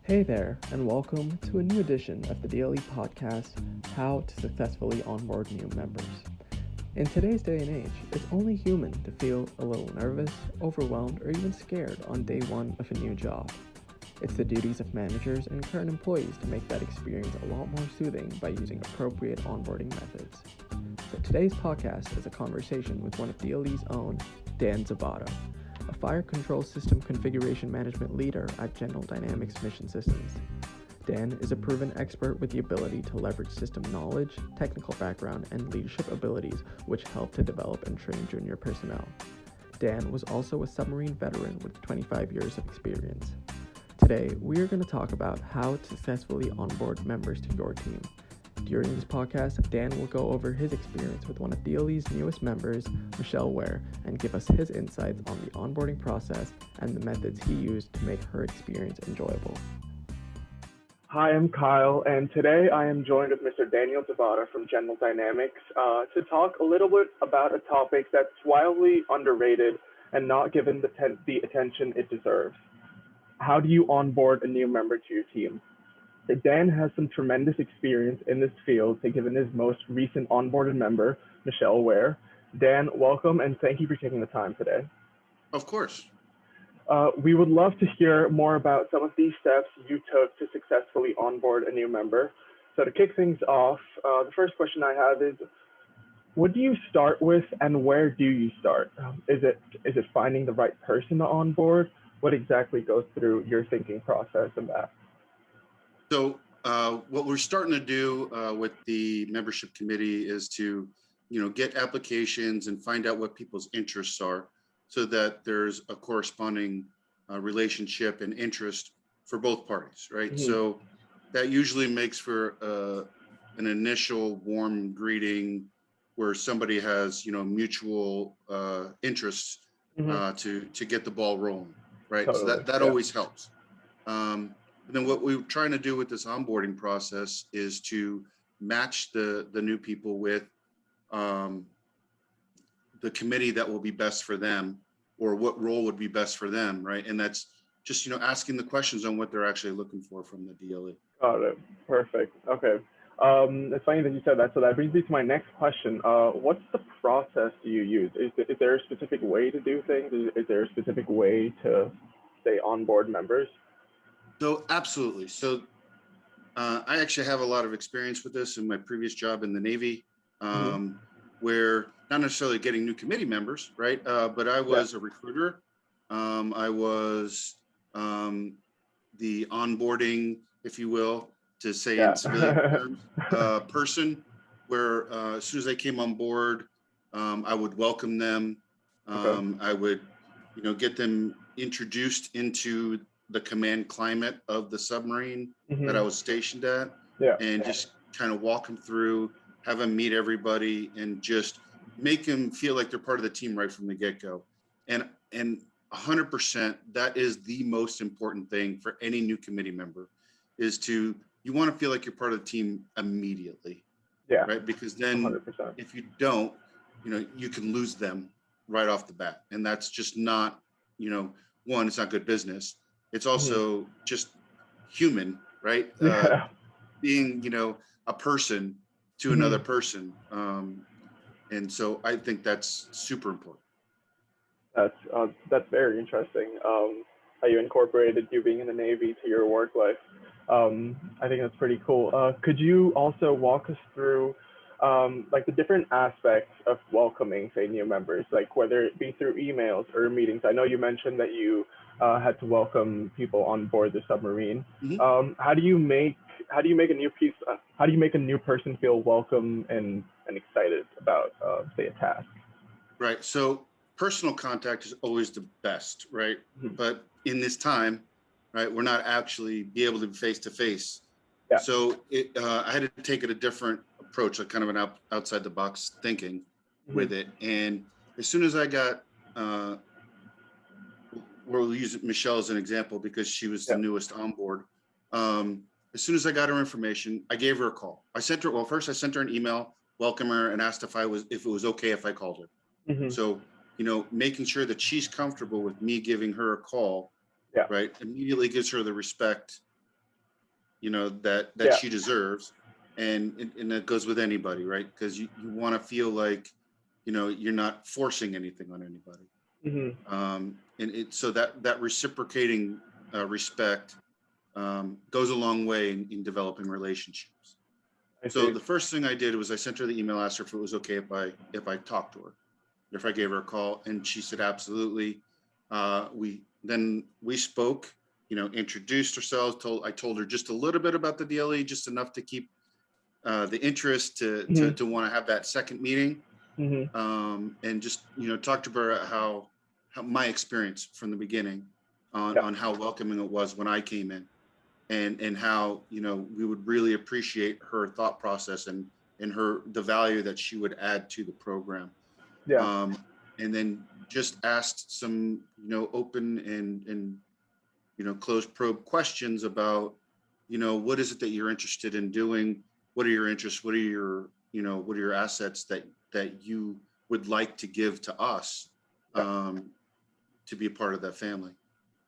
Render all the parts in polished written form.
Hey there, and welcome to a new edition of the daily podcast, How to Successfully Onboard New Members. In today's day and age, it's only human to feel a little nervous, overwhelmed, or even scared on day one of a new job. It's the duties of managers and current employees to make that experience a lot more soothing by using appropriate onboarding methods. So today's podcast is a conversation with one of DLE's own, Dan Zabatta, a fire control system configuration management leader at General Dynamics Mission Systems. Dan is a proven expert with the ability to leverage system knowledge, technical background, and leadership abilities which help to develop and train junior personnel. Dan was also a submarine veteran with 25 years of experience. Today, we are going to talk about how to successfully onboard members to your team. During this podcast, Dan will go over his experience with one of DLE's newest members, Ware, and give us his insights on the onboarding process and the methods he used to make her experience enjoyable. Hi, I'm Kyle, and today I am joined with Mr. Daniel Zabatta from General Dynamics to talk a little bit about a topic that's wildly underrated and not given the attention it deserves. How do you onboard a new member to your team? So Dan has some tremendous experience in this field, given his most recent onboarded member, Ware. Dan, welcome, and thank you for taking the time today. Of course. We would love to hear more about some of these steps you took to successfully onboard a new member. So to kick things off, the first question I have is, what do you start with and where do you start? Is it finding the right person to onboard? What exactly goes through your thinking process in that? So what we're starting to do with the membership committee is to, get applications and find out what people's interests are so that there's a corresponding relationship and interest for both parties, right? Mm-hmm. So that usually makes for an initial warm greeting where somebody has, mutual interests mm-hmm. to get the ball rolling, right? Totally. So that always helps. And then what we're trying to do with this onboarding process is to match the new people with the committee that will be best for them, or what role would be best for them, right? And that's just, asking the questions on what they're actually looking for from the DLE. Got it. Perfect. Okay. It's funny that you said that. So that brings me to my next question. What's the process do you use? Is there a specific way to do things? Is there a specific way to, say, onboard members? So absolutely. So I actually have a lot of experience with this in my previous job in the Navy, where not necessarily getting new committee members, right? But I was a recruiter. I was the onboarding, if you will, to say in civilian terms, person where as soon as they came on board, I would welcome them. I would, get them introduced into the command climate of the submarine that I was stationed at, and just kind of walk them through, have them meet everybody, and just make them feel like they're part of the team right from the get-go. And 100%, that is the most important thing for any new committee member, is you want to feel like you're part of the team immediately, right? Because then 100%. If you don't, you can lose them right off the bat. And that's just not, one, it's not good business. It's also just human, right? Being, a person to another person. And so I think that's super important. That's very interesting. How you incorporated you being in the Navy to your work life. I think that's pretty cool. Could you also walk us through like the different aspects of welcoming, say, new members, like whether it be through emails or meetings? I know you mentioned that you had to welcome people on board the submarine. How do you make a new person feel welcome and excited about say a task? Right. So personal contact is always the best, right? But in this time, right, we're not actually be able to be face to face. So I had to take it a different approach, like kind of an outside the box thinking with it. And as soon as I got, we'll use Michelle as an example because she was the newest on board. As soon as I got her information, I gave her a call. First I sent her an email, welcome her, and asked if it was okay if I called her. So, making sure that she's comfortable with me giving her a call, right, immediately gives her the respect that she deserves. And that goes with anybody, right? Because you want to feel like, you're not forcing anything on anybody. So that reciprocating respect goes a long way in developing relationships. So the first thing I did was I sent her the email, asked her if it was okay if I talked to her, if I gave her a call, and she said absolutely. We spoke, introduced ourselves. I told her just a little bit about the DLE, just enough to keep the interest to want to have that second meeting, and just talk to her about how my experience from the beginning on how welcoming it was when I came in. And how, we would really appreciate her thought process and the value that she would add to the program. And then just asked some, open and closed probe questions about, what is it that you're interested in doing? What are your interests? What are your assets that you would like to give to us to be a part of that family?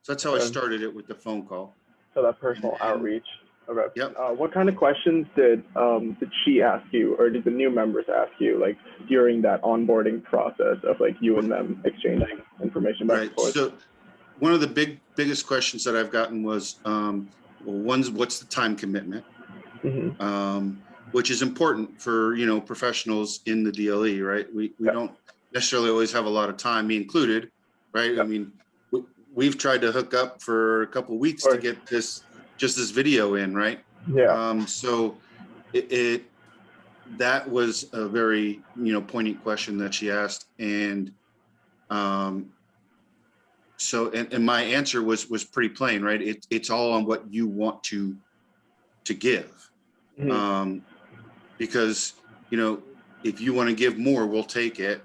So that's how I started it with the phone call. So that personal outreach. Okay. Yep. What kind of questions did she ask you, or did the new members ask you, like during that onboarding process of like you and them exchanging information back and forth? So one of the biggest questions that I've gotten was, what's the time commitment? Which is important for professionals in the DLE, right? We don't necessarily always have a lot of time, me included, right? I mean, we've tried to hook up for a couple of weeks to get this video in, right? So that was a very poignant question that she asked, and so my answer was pretty plain, right? It's all on what you want to give, because if you want to give more, we'll take it.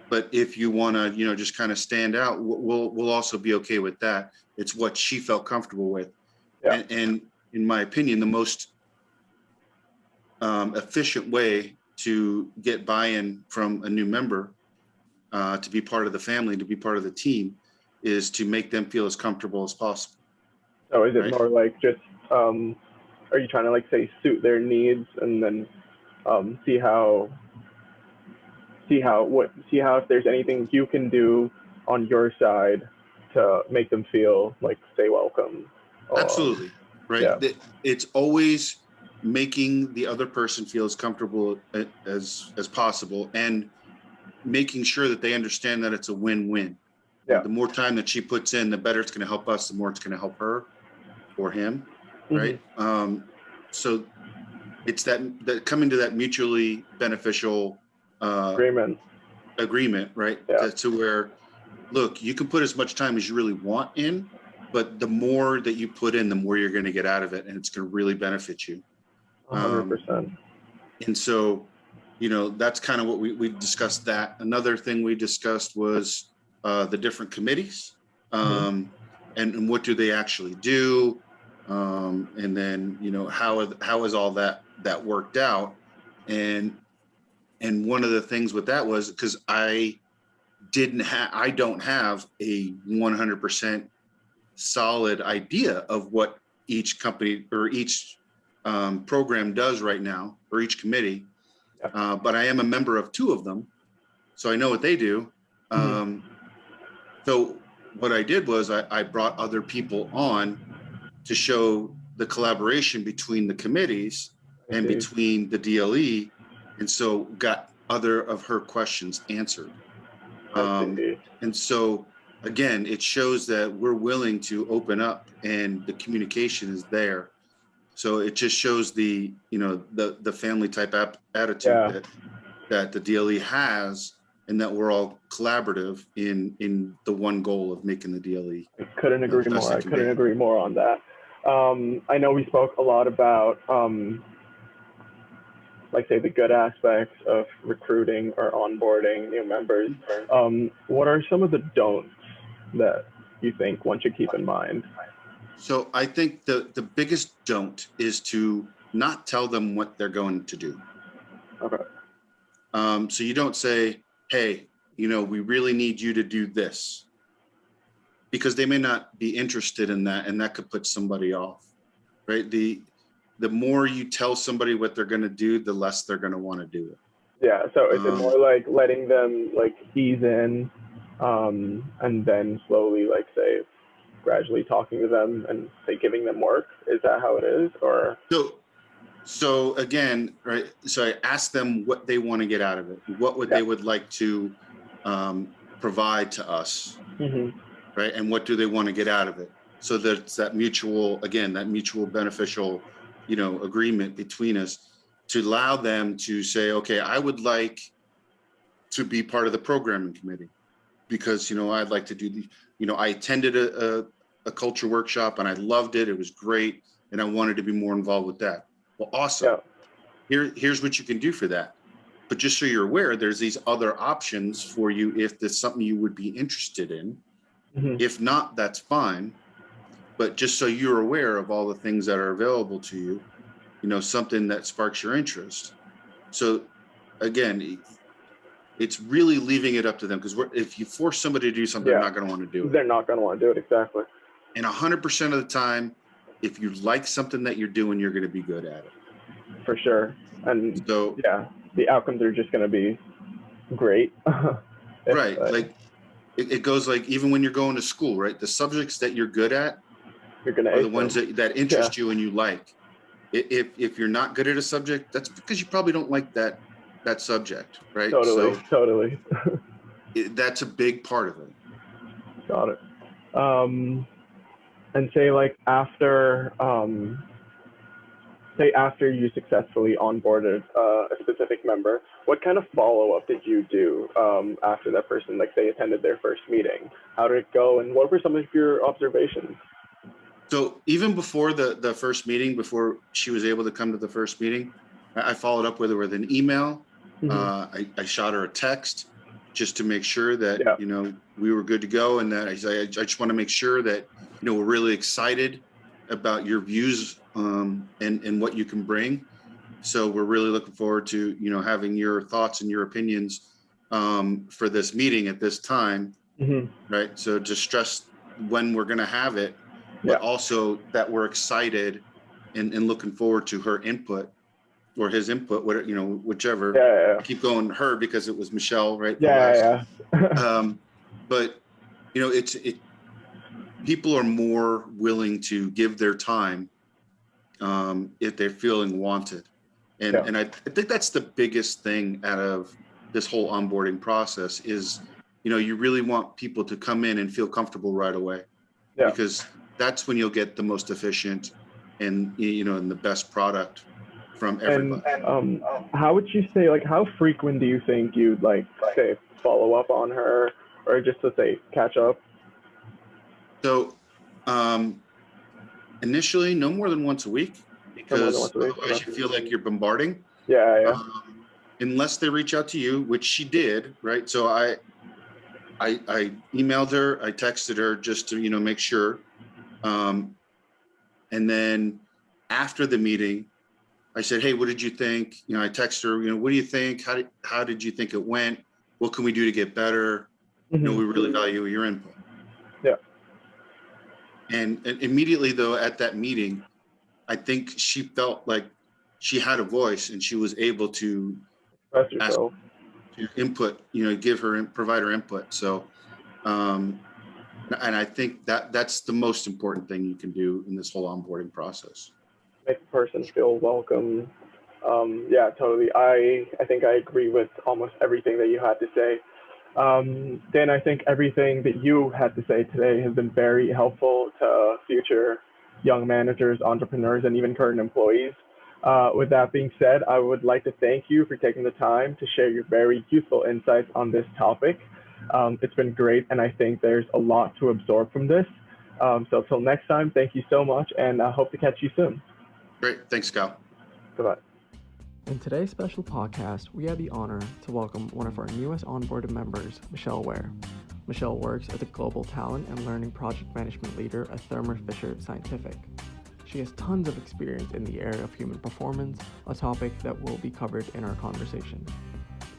But if you want to, just kind of stand out, we'll also be okay with that. It's what she felt comfortable with. And in my opinion, the most efficient way to get buy-in from a new member to be part of the family, to be part of the team, is to make them feel as comfortable as possible. So is it more like just, are you trying to like say suit their needs and then see how if there's anything you can do on your side to make them feel like stay welcome? Absolutely, right? It's always making the other person feel as comfortable as possible, and making sure that they understand that it's a win-win. The more time that she puts in, the better it's going to help us, the more it's going to help her or him, right? So it's that coming to that mutually beneficial agreement, right? To where, look, you can put as much time as you really want in, but the more that you put in, the more you're going to get out of it, and it's going to really benefit you. 100%. And so, that's kind of what we discussed. That another thing we discussed was the different committees, and what do they actually do, and then how is all that worked out, and one of the things with that was because I don't have a 100% solid idea of what each company or each program does right now, or each committee, but I am a member of two of them, so I know what they do. So what I did was I brought other people on to show the collaboration between the committees and between the DLE, and so got other of her questions answered. And so again, it shows that we're willing to open up and the communication is there. So it just shows the family type attitude that the DLE has, and that we're all collaborative in the one goal of making the DLE. I couldn't agree more. I couldn't agree more on that. I know we spoke a lot about, like say the good aspects of recruiting or onboarding new members. What are some of the don'ts that you think one should keep in mind? So I think the biggest don't is to not tell them what they're going to do. Okay. So you don't say, hey, we really need you to do this, because they may not be interested in that, and that could put somebody off. right? The more you tell somebody what they're going to do, the less they're going to want to do it. Yeah. So is it more like letting them like ease in, and then slowly, like say, gradually talking to them and say giving them work? Is that how it is, or? So again, right? So I ask them what they want to get out of it. What would they would like to provide to us, right? And what do they want to get out of it? So that's that mutual beneficial, agreement between us, to allow them to say, okay, I would like to be part of the programming committee because, I'd like to do I attended a culture workshop and I loved it. It was great. And I wanted to be more involved with that. Well, awesome. Yeah. Here's what you can do for that. But just so you're aware, there's these other options for you if there's something you would be interested in. If not, that's fine. But just so you're aware of all the things that are available to you, something that sparks your interest. So again, it's really leaving it up to them, because if you force somebody to do something, they're not going to want to do it. They're not going to want to do it, exactly. And 100% of the time, if you like something that you're doing, you're going to be good at it. For sure. And so, the outcomes are just going to be great. Right. Like it goes like, even when you're going to school, right? The subjects that you're good at are the ones that interest you and you like. If you're not good at a subject, that's because you probably don't like that subject, right? Totally. That's a big part of it. Got it. And say like after you successfully onboarded a specific member, what kind of follow-up did you do after that person, like they attended their first meeting? How did it go, and what were some of your observations? So even before the first meeting, before she was able to come to the first meeting, I followed up with her with an email. I shot her a text just to make sure that, we were good to go. And that I just want to make sure that, we're really excited about your views and what you can bring. So we're really looking forward to, having your thoughts and your opinions for this meeting at this time. Right. So just stress when we're going to have it, but also that we're excited and looking forward to her input or his input, whichever. I keep going her because it was Michelle, right? But people are more willing to give their time if they're feeling wanted. And I think that's the biggest thing out of this whole onboarding process is, you really want people to come in and feel comfortable right away, because that's when you'll get the most efficient and, and the best product from everybody. And how would you say, like, how frequent do you think you'd say follow up on her, or just to say catch up? So initially, no more than once a week, because otherwise you feel like you're bombarding. Unless they reach out to you, which she did, right? So I emailed her, I texted her just to make sure, and then after the meeting, I said, hey, what did you think? I texted her, what do you think? How did you think it went? What can we do to get better? We really value your input. And immediately, though, at that meeting, I think she felt like she had a voice and she was able to ask input, provide her input. So, and I think that's the most important thing you can do in this whole onboarding process. Make the person feel welcome. Totally. I think I agree with almost everything that you had to say. Dan, I think everything that you had to say today has been very helpful to future young managers, entrepreneurs, and even current employees. With that being said, I would like to thank you for taking the time to share your very useful insights on this topic. It's been great, and I think there's a lot to absorb from this. So till next time, thank you so much, and I hope to catch you soon. Great. Thanks, Cal. Goodbye. In today's special podcast, we had the honor to welcome one of our newest onboarded members, Michelle Ware. Michelle works as a global talent and learning project management leader at Thermo Fisher Scientific. She has tons of experience in the area of human performance, a topic that will be covered in our conversation.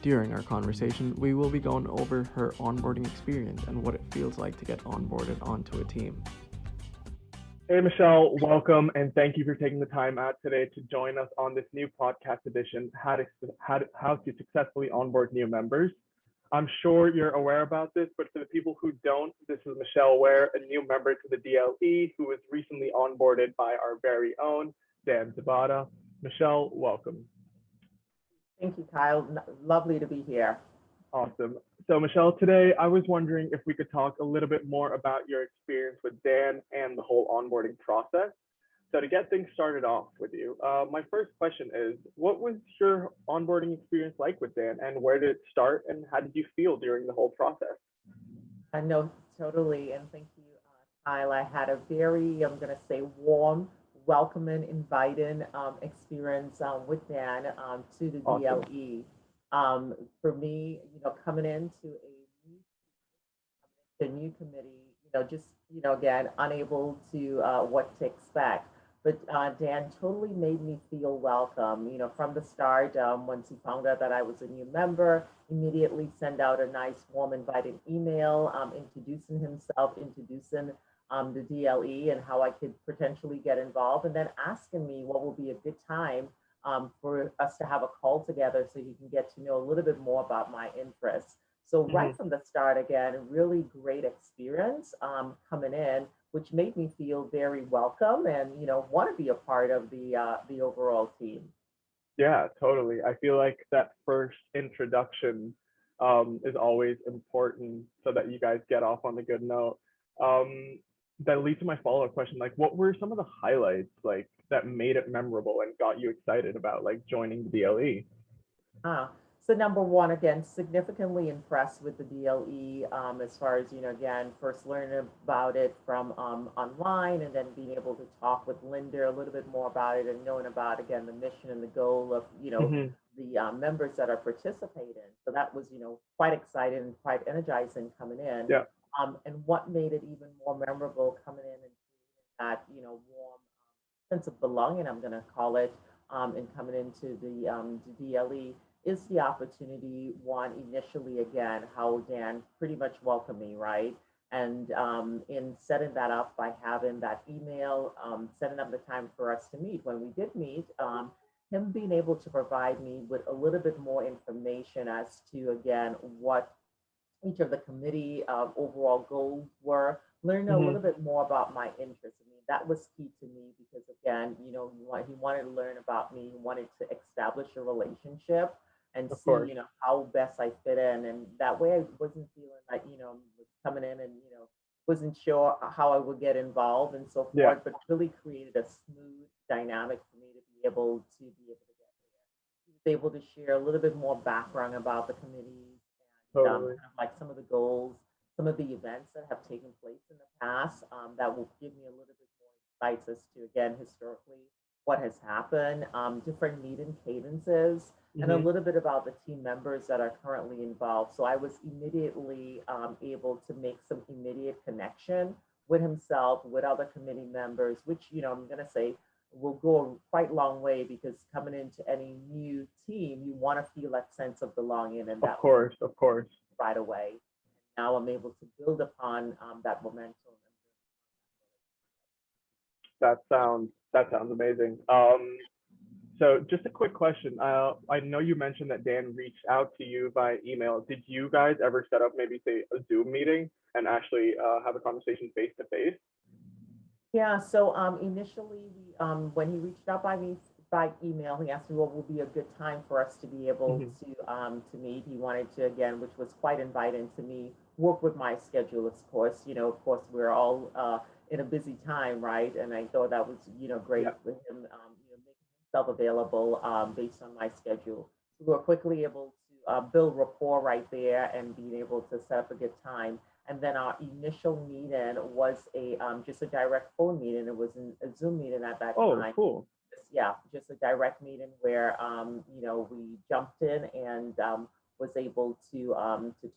During our conversation, we will be going over her onboarding experience and what it feels like to get onboarded onto a team. Hey, Michelle, welcome, and thank you for taking the time out today to join us on this new podcast edition, how to successfully onboard new members. I'm sure you're aware about this, but for the people who don't, this is Michelle Ware, a new member to the DLE who was recently onboarded by our very own Dan Zabatta. Michelle, welcome. Thank you, Kyle. Lovely to be here. Awesome. So, Michelle, today I was wondering if we could talk a little bit more about your experience with Dan and the whole onboarding process. So, to get things started off with you, my first question is, what was your onboarding experience like with Dan, and where did it start, and how did you feel during the whole process? I know totally, and thank you, Kyle. I had a very, I'm going to say, warm, welcoming, inviting experience with Dan to the Awesome. DLE. For me, coming into the new committee, just, again, unable to what to expect. But Dan totally made me feel welcome, from the start. Once he found out that I was a new member, immediately send out a nice, warm, inviting email, introducing himself, introducing the DLE and how I could potentially get involved, and then asking me what will be a good time for us to have a call together so he can get to know a little bit more about my interests. So Mm-hmm. right from the start, again, really great experience coming in, which made me feel very welcome and want to be a part of the overall team. Yeah, totally. I feel like that first introduction is always important so that you guys get off on a good note. Um, that leads to my follow-up question. Like, what were some of the highlights like that made it memorable and got you excited about like joining the DLE? Uh, so number one, again, significantly impressed with the DLE as far as, again, first learning about it from online and then being able to talk with Linda a little bit more about it and knowing about, again, the mission and the goal of, Mm-hmm. the members that are participating. So that was, quite exciting and quite energizing coming in. Yeah, And what made it even more memorable coming in and that, warm sense of belonging, I'm going to call it, and coming into the DLE is the opportunity, one, initially, again, how Dan pretty much welcomed me, right? And in setting that up by having that email, setting up the time for us to meet. When we did meet, him being able to provide me with a little bit more information as to, again, what each of the committee overall goals were, learn a mm-hmm. little bit more about my interests. I mean, that was key to me because, again, he wanted to learn about me, he wanted to establish a relationship and Of see, course. how best I fit in. And that way I wasn't feeling like, was coming in and, wasn't sure how I would get involved and so Yeah, forth, but really created a smooth dynamic for me to be able to get there. He was able to share a little bit more background about the committee totally. kind of like some of the goals, some of the events that have taken place in the past that will give me a little bit more insights as to, again, historically, what has happened, different meeting cadences, and a Mm-hmm. little bit about the team members that are currently involved. So I was immediately able to make some immediate connection with himself, with other committee members, which, I'm going to say will go a quite long way because coming into any new team, you want to feel that sense of belonging, and Of that was course, of course. right away. Now I'm able to build upon that momentum. That sounds amazing. So just a quick question. I know you mentioned that Dan reached out to you by email. Did you guys ever set up maybe say a Zoom meeting and actually have a conversation face to face? Yeah, so initially, when he reached out by me by email, he asked me what would be a good time for us to be able Mm-hmm. to meet. He wanted to, again, which was quite inviting to me, work with my schedule, of course. Of course, we're all in a busy time, right? And I thought that was, great Yeah, with him, making himself available based on my schedule. So we were quickly able to build rapport right there and being able to set up a good time. And then our initial meeting was a just a direct phone meeting. It wasn't a Zoom meeting at that oh, time. cool. Yeah, just a direct meeting where we jumped in and was able to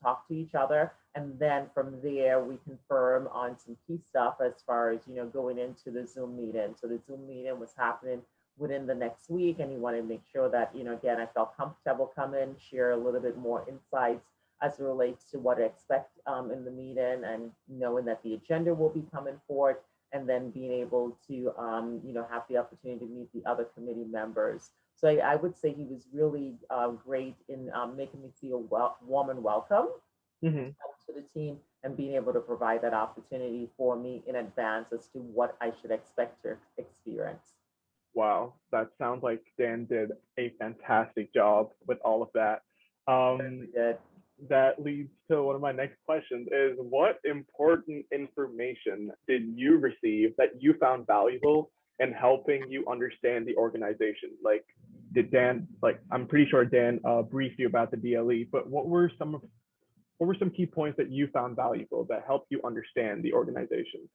talk to each other, and then from there we confirm on some key stuff as far as going into the Zoom meeting. So the Zoom meeting was happening within the next week, and he wanted to make sure that again I felt comfortable coming, share a little bit more insights as it relates to what to expect in the meeting, and knowing that the agenda will be coming forth and then being able to, have the opportunity to meet the other committee members. So I would say he was really great in making me feel warm and welcome Hmm. to the team, and being able to provide that opportunity for me in advance as to what I should expect to experience. Wow, that sounds like Dan did a fantastic job with all of that. Certainly did. That leads to one of my next questions is what important information did you receive that you found valuable in helping you understand the organization? Like, did Dan, like, I'm pretty sure Dan briefed you about the DLE, but what were some key points that you found valuable that helped you understand the organization?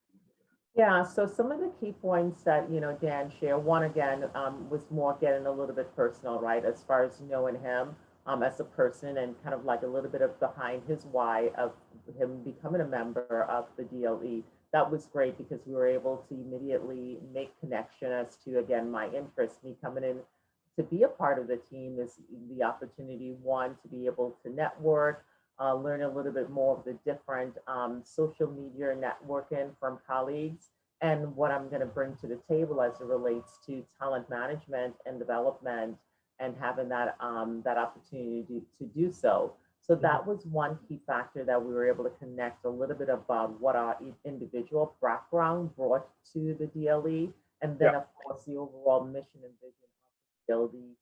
Yeah, so some of the key points that, Dan shared, one again, was more getting a little bit personal, right? As far as knowing him as a person, and kind of like a little bit of behind his why of him becoming a member of the DLE. That was great because we were able to immediately make connection as to, again, my interest. Me coming in to be a part of the team is the opportunity, one, to be able to network, learn a little bit more of the different social media networking from colleagues, and what I'm going to bring to the table as it relates to talent management and development, and having that opportunity to do so. So Mhm. that was one key factor that we were able to connect a little bit about what our individual background brought to the DLE, and then Yeah, of course the overall mission and vision of the DLE,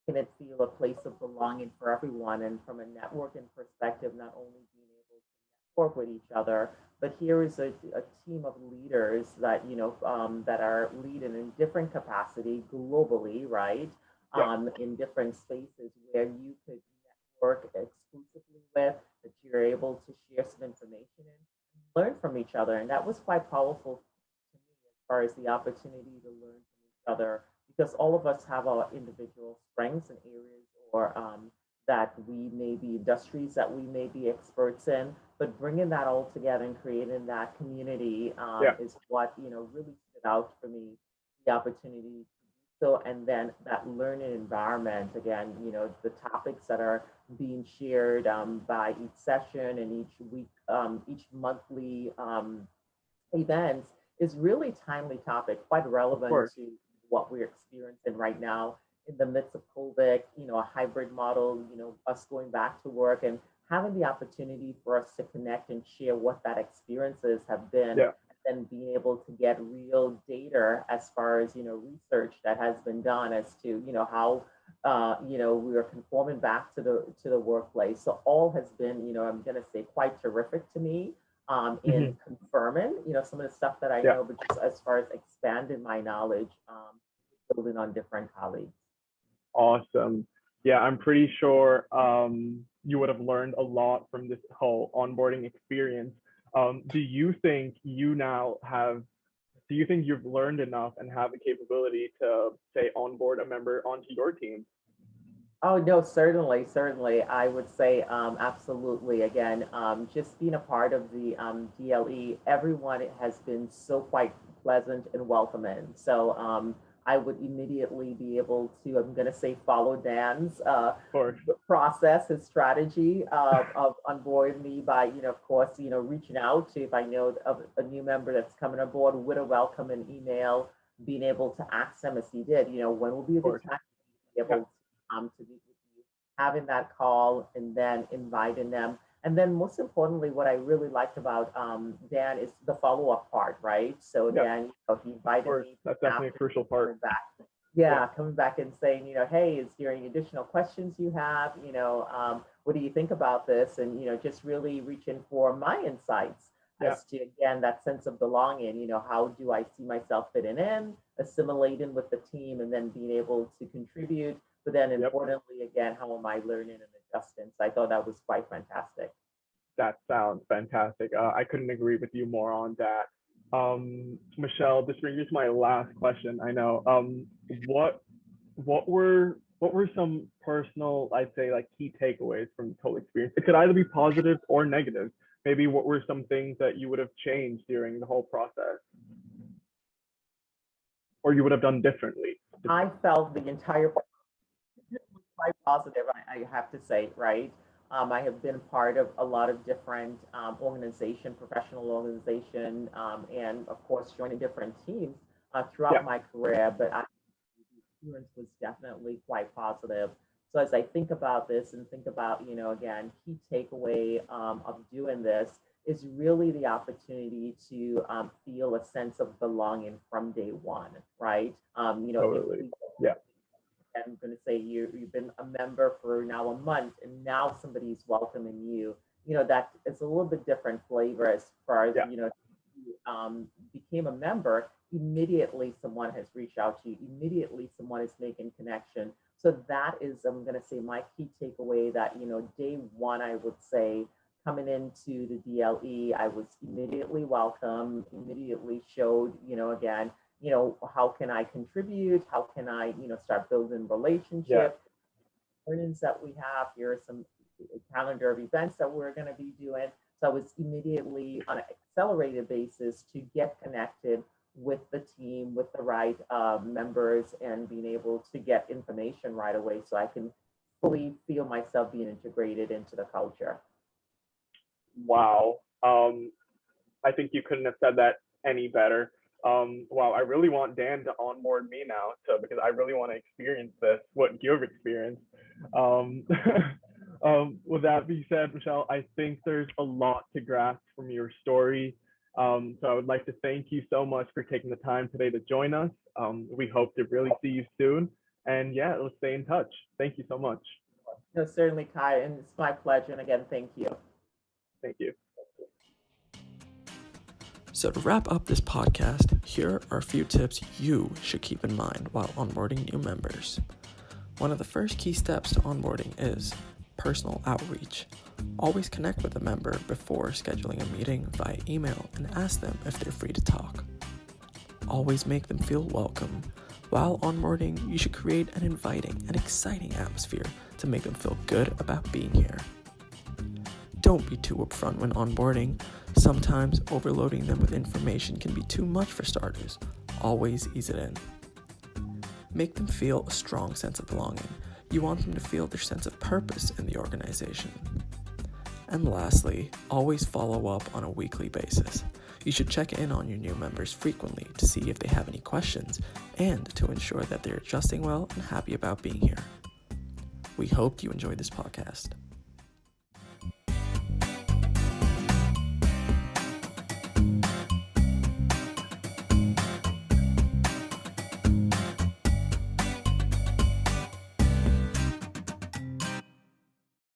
making it feel a place of belonging for everyone. And from a networking perspective, not only being able to network with each other, but here is a team of leaders that, that are leading in different capacity globally, right? yeah, In different spaces where you could network exclusively with, that you're able to share some information and learn from each other. And that was quite powerful to me as far as the opportunity to learn from each other, because all of us have our individual strengths and areas, or that we may be industries that we may be experts in, but bringing that all together and creating that community yeah, is what, really stood out for me, the opportunity. So, and then that learning environment, again, the topics that are being shared by each session and each week, each monthly events, is really timely topic, quite of relevant course. to what we're experiencing right now in the midst of COVID, a hybrid model, us going back to work, and having the opportunity for us to connect and share what that experiences have been, Yeah, and being able to get real data as far as, research that has been done as to, how we are conforming back to the workplace. So all has been, I'm going to say, quite terrific to me, in mhm, confirming, some of the stuff that I yeah. know, but just as far as expanding my knowledge, building on different colleagues. Awesome. Yeah, I'm pretty sure you would have learned a lot from this whole onboarding experience. Do you think do you think you've learned enough and have the capability to, say, onboard a member onto your team? Oh, no, certainly, certainly. I would say absolutely. Again, just being a part of the DLE, everyone has been so quite pleasant and welcoming. So I would immediately be able to, I'm going to say, follow Dan's Of course. process, his strategy of onboarding me by, of course, reaching out to, if I know of a new member that's coming aboard, with a welcome and email, being able to ask them, as he did, when will be a Of good course. time to be Yeah. able to meet with you, having that call, and then inviting them. And then most importantly, what I really liked about Dan is the follow-up part, right? So Yeah. Dan, he Of invited course. me That's definitely a after, crucial part. coming back. Yeah. Yeah, coming back and saying, hey, is there any additional questions you have? What do you think about this? And, just really reaching for my insights Yeah. as to, again, that sense of belonging. How do I see myself fitting in, assimilating with the team, and then being able to contribute? But then Yep. importantly, again, how am I learning and adjusting? So I thought that was quite fantastic. That sounds fantastic. I couldn't agree with you more on that. Michelle, this brings me to my last question. I know. What were some personal, I'd say, like, key takeaways from the total experience? It could either be positive or negative. Maybe what were some things that you would have changed during the whole process, or you would have done differently? I felt the entire was quite positive, I have to say, right? I have been part of a lot of different professional organization, and of course joining different teams Yeah. throughout my career, but the experience was definitely quite positive. So as I think about this and think about, again, key takeaway of doing this is really the opportunity to feel a sense of belonging from day one, right? Totally. Yeah. I'm going to say you've been a member for now a month, and now somebody's welcoming you. That it's a little bit different flavor as far as Yeah. you became a member. Immediately, someone has reached out to you. Immediately, someone is making connection. So that is, I'm going to say, my key takeaway. That day one, I would say, coming into the DLE, I was immediately welcome. Immediately showed, again, how can I contribute? How can I, start building relationships? Learnings that we have. Here are some calendar of events that we're going to be doing. So I was immediately on an accelerated basis to get connected with the team, with the right members, and being able to get information right away so I can fully feel myself being integrated into the culture. Wow. I think you couldn't have said that any better. Wow, I really want Dan to onboard me now because I really want to experience this, what you've experienced. With that being said, Michelle, I think there's a lot to grasp from your story. So I would like to thank you so much for taking the time today to join us. We hope to really see you soon. And yeah, let's stay in touch. Thank you so much. No, certainly, Kai, and it's my pleasure. And again, thank you. Thank you. So to wrap up this podcast, here are a few tips you should keep in mind while onboarding new members. One of the first key steps to onboarding is personal outreach. Always connect with a member before scheduling a meeting via email and ask them if they're free to talk. Always make them feel welcome. While onboarding, you should create an inviting and exciting atmosphere to make them feel good about being here. Don't be too upfront when onboarding. Sometimes overloading them with information can be too much for starters. Always ease it in. Make them feel a strong sense of belonging. You want them to feel their sense of purpose in the organization. And lastly, always follow up on a weekly basis. You should check in on your new members frequently to see if they have any questions and to ensure that they're adjusting well and happy about being here. We hope you enjoyed this podcast.